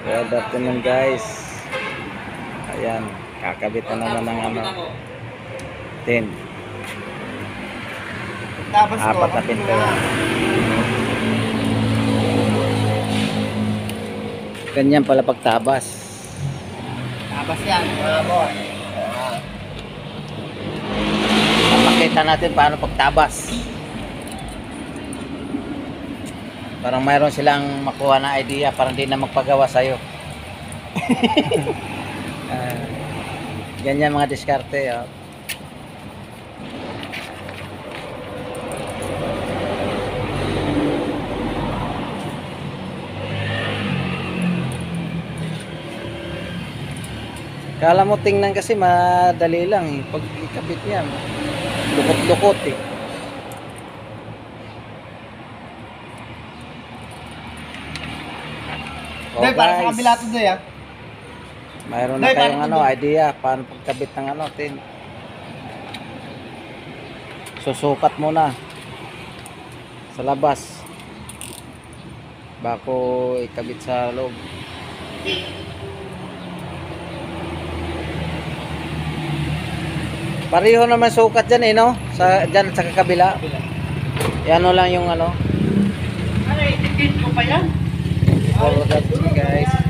Good afternoon guys. Ayan, kakabit na naman ng ano. 10. Tapos ko, Apat na pinto yan. Ganyan pala pagtabas. Tapos yan, mga boss. Pakita natin paano pagtabas. Parang mayroon silang makuha na idea, parang di na magpagawa sa'yo. Ganyan mga diskarte. Oh. Kala mo tingnan kasi madali lang eh. Pag ikabit yan, lukot-lukot eh. Dahil para sa kabila to doy, mayroon na kayong ano, idea paano pagkabit ng ano, tin. Susukat muna sa labas bago ikabit sa loob. Pareho naman sukat dyan eh, no? Dyan sa kabila. Yan lang yung ano. Ano, itigil ko pa yan? For that guys.